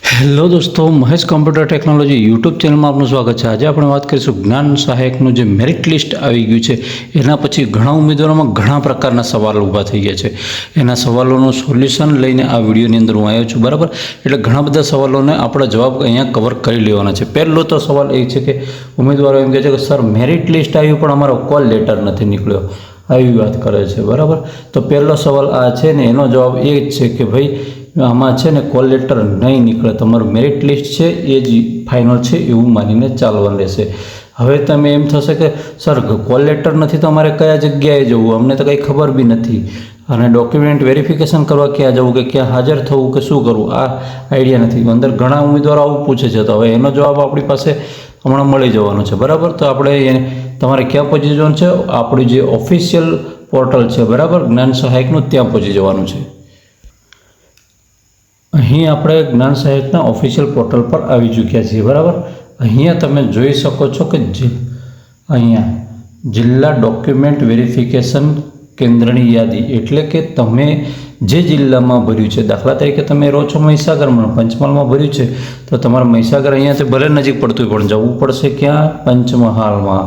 Hello દોસ્તો, Mahesh computer technology YouTube ચેનલમાં આપનું સ્વાગત છે। આજે આપણે વાત કરીશું જ્ઞાન સહાયકનું જે મેરિટ લિસ્ટ આવી ગયું છે એના પછી ઘણા ઉમેદવારોમાં ઘણા પ્રકારના સવાલો ઊભા થઈ ગયા છે। એના સવાલોનું સોલ્યુશન લઈને આ વિડીયોની અંદર હું આવ્યો છું, બરાબર। એટલે ઘણા બધા સવાલોને આપણા જવાબ અહીંયા કવર કરી લેવાના છે। પહેલો તો સવાલ એ છે કે ઉમેદવારો એમ કહે છે કે સર મેરિટ લિસ્ટ આવ્યું પણ અમારો કોલ લેટર નથી નીકળ્યો, આવી વાત કરે છે, બરાબર। તો પહેલો સવાલ આ છે ને એનો જવાબ એ જ છે કે ભાઈ આમાં છે ને કોલ લેટર નહીં નીકળે, તમારું મેરિટ લિસ્ટ છે એ જ ફાઇનલ છે એવું માનીને ચાલવાનું રહેશે। હવે તમે એમ થશે કે સર કોલ લેટર નથી તો અમારે કયા જગ્યાએ જવું, અમને તો કંઈ ખબર બી નથી, અને ડોક્યુમેન્ટ વેરિફિકેશન કરવા ક્યાં જવું કે ક્યાં હાજર થવું કે શું કરવું આ આઈડિયા નથી। અંદર ઘણા ઉમેદવારો આવું પૂછે છે, તો હવે એનો જવાબ આપણી પાસે હમણાં મળી જવાનો છે, બરાબર। તો આપણે તમારે ક્યાં પહોંચી જવાનું છે, આપણું જે ઓફિશિયલ પોર્ટલ છે, બરાબર, જ્ઞાન સહાયકનું, ત્યાં પહોંચી જવાનું છે। અહીં આપણે જ્ઞાન સહાયકના ઓફિશિયલ પોર્ટલ પર આવી ચૂક્યા છીએ, બરાબર। અહીંયા તમે જોઈ શકો છો કે અહીંયા જિલ્લા ડોક્યુમેન્ટ વેરિફિકેશન કેન્દ્રની યાદી, એટલે કે તમે જે જિલ્લામાં ભર્યું છે, દાખલા તરીકે તમે રહો છો મહીસાગરમાં, પંચમહાલમાં ભર્યું છે તો તમારે મહીસાગર અહીંયાથી ભલે નજીક પડતું પણ જવું પડશે ક્યાં, પંચમહાલમાં।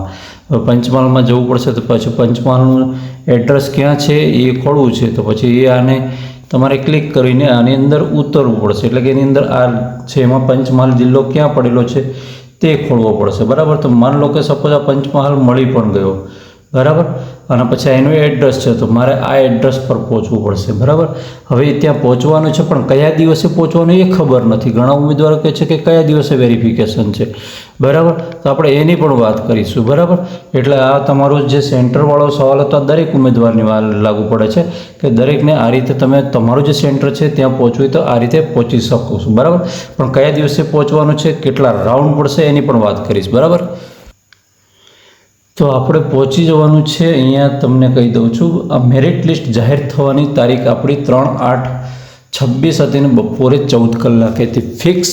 પંચમહાલમાં જવું પડશે તો પછી પંચમહાલનું એડ્રેસ ક્યાં છે એ ખોલવું છે, તો પછી એ આને તમારે ક્લિક કરીને આની અંદર ઉતરવું પડશે, એટલે કે એની અંદર આ છે એમાં પંચમહાલ જિલ્લો ક્યાં પડેલો છે તે ખોલવો પડશે, બરાબર। તો માન લો કે સપોઝ આ પંચમહાલ મળી પણ ગયો, બરાબર, અને પછી એનું એડ્રેસ છે તો મારે આ એડ્રેસ પર પહોંચવું પડશે, બરાબર। હવે ત્યાં પહોંચવાનું છે પણ કયા દિવસે પહોંચવાનું એ ખબર નથી। ઘણા ઉમેદવારો કહે છે કે કયા દિવસે વેરિફિકેશન છે, બરાબર, તો આપણે એની પણ વાત કરીશું, બરાબર। એટલે આ તમારો જે સેન્ટરવાળો સવાલ હતો આ દરેક ઉમેદવારની વાત લાગુ પડે છે કે દરેકને આ રીતે તમે તમારું જે સેન્ટર છે ત્યાં પહોંચવું હોય તો આ રીતે પહોંચી શકો છો, બરાબર। પણ કયા દિવસે પહોંચવાનું છે, કેટલા રાઉન્ડ પડશે એની પણ વાત કરીશ, બરાબર। તો આપણે પહોંચી જવાનું છે, અહીંયા તમને કહી દઉં છું, આ મેરિટ લિસ્ટ જાહેર થવાની તારીખ આપણી 3/8/26 હતી ને બપોરે 14 કલાકેથી ફિક્સ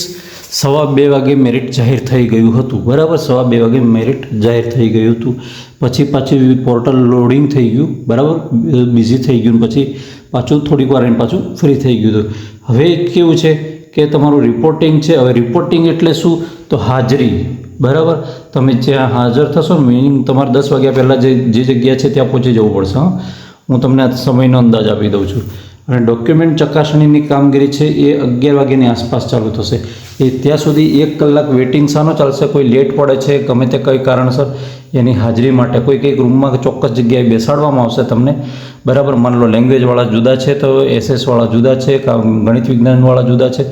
2:15 વાગે મેરિટ જાહેર થઈ ગયું હતું, બરાબર। 2:15 વાગે મેરિટ જાહેર થઈ ગયું હતું, પછી પાછું પોર્ટલ લોડિંગ થઈ ગયું, બરાબર, બિઝી થઈ ગયું, પછી પાછું થોડીક વાર પાછું ફ્રી થઈ ગયું હતું। હવે કેવું છે કે તમારું રિપોર્ટિંગ છે, હવે રિપોર્ટિંગ એટલે શું તો હાજરી, બરાબર। તમે જ્યાં હાજર થશો મિનિંગ તમારે 10 વાગ્યા પહેલાં જે જગ્યા છે ત્યાં પહોંચી જવું પડશે। હું તમને આ સમયનો અંદાજ આપી દઉં છું। અને ડોક્યુમેન્ટ ચકાસણીની કામગીરી છે એ 11 વાગ્યાની આસપાસ ચાલુ થશે, એ ત્યાં સુધી 1 કલાક વેઇટિંગ શાનો ચાલશે, કોઈ લેટ પડે છે ગમે તે કંઈ કારણસર એની હાજરી માટે કોઈ કંઈક રૂમમાં ચોક્કસ જગ્યાએ બેસાડવામાં આવશે તમને, બરાબર। માન લો લેંગ્વેજવાળા જુદા છે તો એસએસવાળા જુદા છે, ગણિત વિજ્ઞાનવાળા જુદા છે,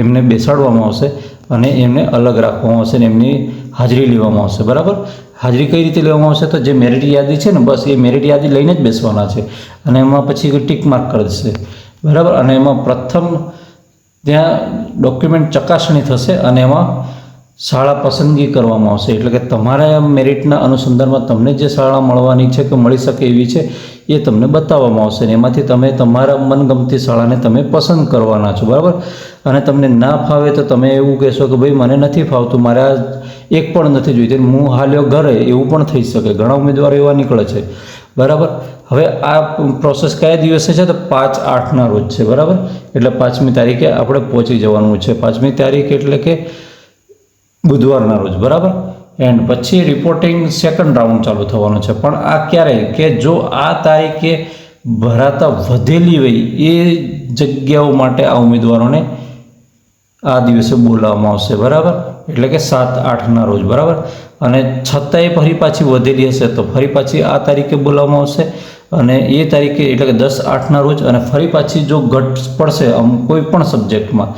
એમને બેસાડવામાં આવશે અને એમને અલગ રાખવામાં આવશે અને એમની હાજરી લેવામાં આવશે, બરાબર। હાજરી કઈ રીતે લેવામાં આવશે તો જે મેરિટ યાદી છે ને બસ એ મેરિટ યાદી લઈને જ બેસવાના છે, અને એમાં પછી ટીક માર્ક કરી દેશે, બરાબર। અને એમાં પ્રથમ ત્યાં ડોક્યુમેન્ટ ચકાસણી થશે અને એમાં શાળા પસંદગી કરવામાં આવશે, એટલે કે તમારા મેરિટના અનુસંધાનમાં તમને જે શાળા મળવાની છે કે મળી શકે એવી છે એ તમને બતાવવામાં આવશે ને એમાંથી તમે તમારા મનગમતી શાળાને તમે પસંદ કરવાના છો, બરાબર। અને તમને ના ફાવે તો તમે એવું કહેશો કે ભાઈ મને નથી ફાવતું, મારે આ એક પણ નથી જોઈતી, હું હાલ્યો ઘરે, એવું પણ થઈ શકે, ઘણા ઉમેદવારો એવા નીકળે છે, બરાબર। હવે આ પ્રોસેસ કયા દિવસે છે તો 5/8ના રોજ છે, બરાબર। એટલે 5મી તારીખે આપણે પહોંચી જવાનું છે, 5મી તારીખ એટલે કે બુધવારના રોજ, બરાબર। એન્ડ પછી રિપોર્ટિંગ સેકન્ડ રાઉન્ડ ચાલુ થવાનું છે, પણ આ ક્યારે કે જો આ તારીખે ભરાતા વધેલી હોય એ જગ્યાઓ માટે આ ઉમેદવારોને આ દિવસે બોલાવવામાં આવશે, બરાબર। એટલે કે 7/8ના રોજ, બરાબર। અને છતાંય ફરી પાછી વધેલી હશે તો ફરી પાછી આ તારીખે બોલાવવામાં આવશે, અને એ તારીખે એટલે કે 10/8ના રોજ, અને ફરી પાછી જો ઘટ પડશે કોઈ પણ સબ્જેક્ટમાં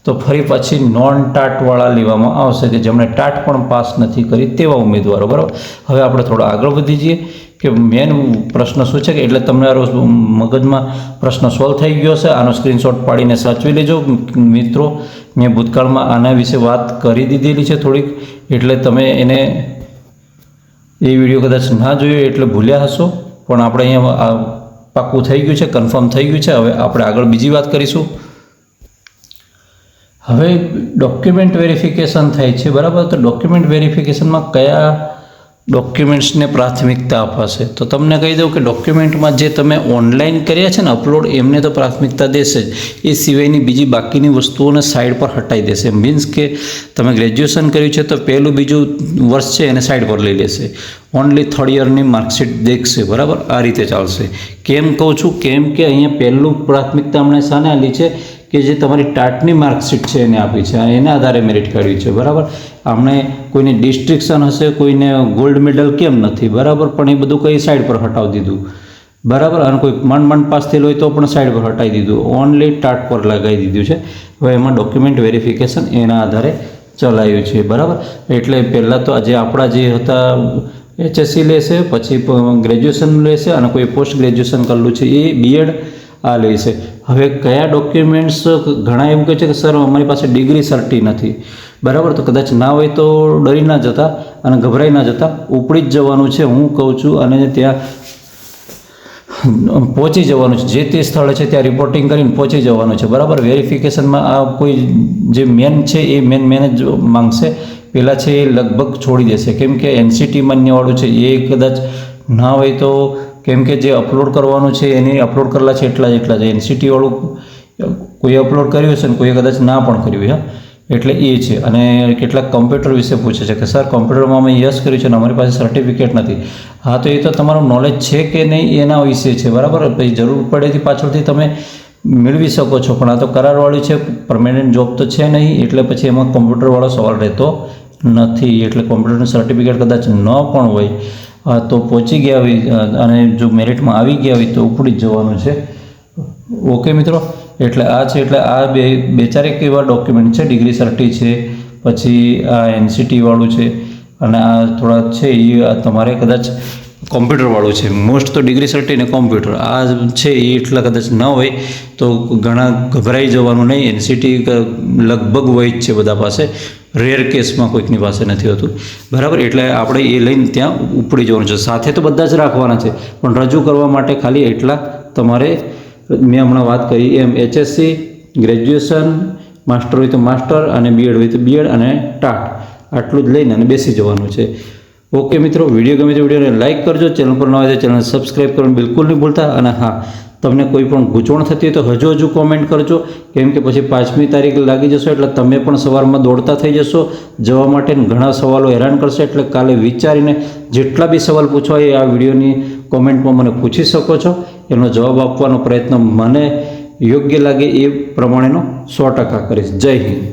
તો ફરી પાછી નોન ટાટવાળા લેવામાં આવશે કે જેમણે ટાટ પણ પાસ નથી કરી તેવા ઉમેદવારો, બરાબર। હવે આપણે થોડા આગળ વધી જઈએ કે મેન પ્રશ્ન શું છે કે એટલે તમને મગજમાં પ્રશ્ન સોલ્વ થઈ ગયો હશે, આનો સ્ક્રીનશોટ પાડીને સાચવી લેજો મિત્રો। મેં ભૂતકાળમાં આના વિશે વાત કરી દીધેલી છે થોડીક, એટલે તમે એને એ વિડીયો કદાચ ના જોયો એટલે ભૂલ્યા હશો, પણ આપણે અહીંયા પાક્કું થઈ ગયું છે, કન્ફર્મ થઈ ગયું છે। હવે આપણે આગળ બીજી વાત કરીશું। હવે ડોક્યુમેન્ટ વેરિફિકેશન થાય છે, બરાબર। તો ડોક્યુમેન્ટ વેરિફિકેશનમાં કયા ડોક્યુમેન્ટ્સને પ્રાથમિકતા અપાશે. તો તમને કહી દઉં કે ડોક્યુમેન્ટમાં જે તમે ઓનલાઈન કર્યા છે ને અપલોડ, એમને તો પ્રાથમિકતા દેશે જ. એ સિવાયની બીજી બાકીની વસ્તુઓને સાઈડ પર હટાવી દેશે. મીન્સ કે તમે ગ્રેજ્યુએશન કર્યું છે તો પહેલું બીજું વર્ષ છે એને સાઈડ પર લઈ લેશે. ઓનલી 3rd યરની માર્કશીટ દેખશે. બરાબર, આ રીતે ચાલશે. કેમ કહું છું? કેમ કે અહીંયા પહેલું પ્રાથમિકતા હમણાં શાને આલી છે કે જે તમારી ટાટની માર્કશીટ છે એને આપી છે, એના આધારે મેરિટ કાઢ્યું છે. બરાબર, આમણે કોઈને ડિસ્ટ્રિક્શન હશે, કોઈને ગોલ્ડ મેડલ કેમ નથી. બરાબર, પણ એ બધું કંઈ સાઈડ પર હટાવી દીધું. બરાબર, અને કોઈ માંડ પાસ થયેલું હોય તો પણ સાઈડ પર હટાવી દીધું. ઓનલી ટાટ પર લગાવી દીધું છે. હવે એમાં ડોક્યુમેન્ટ વેરિફિકેશન એના આધારે ચલાવ્યું છે. બરાબર, એટલે પહેલાં તો આજે આપણા જે હતા HSC લેશે, પછી ગ્રેજ્યુએશન લેશે, અને કોઈ પોસ્ટ ગ્રેજ્યુએશન કરેલું છે એ B.Ed આ લેશે. હવે કયા ડોક્યુમેન્ટ્સ, ઘણા એવું કહે છે કે સર અમારી પાસે ડિગ્રી સર્ટી નથી. બરાબર, તો કદાચ ના હોય તો ડરી ના જતા અને ગભરાઈ ના જતા, ઉપડી જ જવાનું છે. હું કહું છું, અને ત્યાં પહોંચી જવાનું છે. જે તે સ્થળે છે ત્યાં રિપોર્ટિંગ કરીને પહોંચી જવાનું છે. બરાબર, વેરિફિકેશનમાં આ કોઈ જે મેન છે એ મેન જ માંગશે. પહેલાં છે એ લગભગ છોડી દેશે, કેમ કે NCT માન્યવાળું છે એ કદાચ ના હોય તો, કેમ કે જે અપલોડ કરવાનું છે એને અપલોડ કરેલા છે એટલા જ. NCT વાળું કોઈ અપલોડ કર્યું હશે ને કોઈએ કદાચ ના પણ કર્યું. એટલે એ છે. અને કેટલાક કમ્પ્યુટર વિશે પૂછે છે કે સર કમ્પ્યુટરમાં અમે યસ કર્યું છે અને અમારી પાસે સર્ટિફિકેટ નથી. હા, તો એ તો તમારું નોલેજ છે કે નહીં એના વિશે છે. બરાબર, પછી જરૂર પડેથી પાછળથી તમે મેળવી શકો છો, પણ આ તો કરારવાળી છે, પરમેનન્ટ જોબ તો છે નહીં, એટલે પછી એમાં કમ્પ્યુટરવાળો સવાલ રહેતો નથી. એટલે કોમ્પ્યુટરનું સર્ટિફિકેટ કદાચ ન પણ હોય તો પહોંચી ગયા હોય અને જો મેરિટમાં આવી ગયા હોય તો ઉપડી જ જવાનું છે. ઓકે મિત્રો, એટલે આ છે. એટલે આ બે ચારેક એવા ડોક્યુમેન્ટ છે. ડિગ્રી સર્ટી છે, પછી આ NCT વાળું છે, અને આ થોડા છે એ તમારે કદાચ કોમ્પ્યુટરવાળું છે. મોસ્ટ તો ડિગ્રી સર્ટી ને કોમ્પ્યુટર આ છે એ એટલા કદાચ ન હોય તો ઘણા ગભરાઈ જવાનું નહીં. NCT લગભગ હોય જ છે બધા પાસે, રેર કેસમાં કોઈકની પાસે નથી હોતું. બરાબર, એટલે આપણે એ લઈને ત્યાં ઉપડી જવાનું છે. સાથે તો બધા જ રાખવાના છે, પણ રજૂ કરવા માટે ખાલી એટલા તમારે, મેં હમણાં વાત કરી એમ, HSC, ગ્રેજ્યુએશન, માસ્ટર હોય તો માસ્ટર, અને B.Ed હોય તો B.Ed, અને ટાટ આટલું જ લઈને અને બેસી જવાનું છે. ઓકે મિત્રો, વિડીયો ગમે તો વિડીયોને લાઇક કરજો. ચેનલ પર ન હોય તો ચેનલને સબસ્ક્રાઈબ કરવાનું બિલકુલ નહીં ભૂલતા. અને હા, તમને કોઈ પણ ગૂંચવણ થતી હોય તો હજુ કોમેન્ટ કરજો, કેમ કે પછી 5મી તારીખ લાગી જશો એટલે તમે પણ સવારમાં દોડતા થઈ જશો જવા માટે. ઘણા સવાલો હેરાન કરશે, એટલે કાલે વિચારીને જેટલા બી સવાલ પૂછવા એ આ વિડીયોની કોમેન્ટમાં મને પૂછી શકો છો. એનો જવાબ આપવાનો પ્રયત્ન મને યોગ્ય લાગે એ પ્રમાણેનો 100% કરીશ. જય હિન્દ.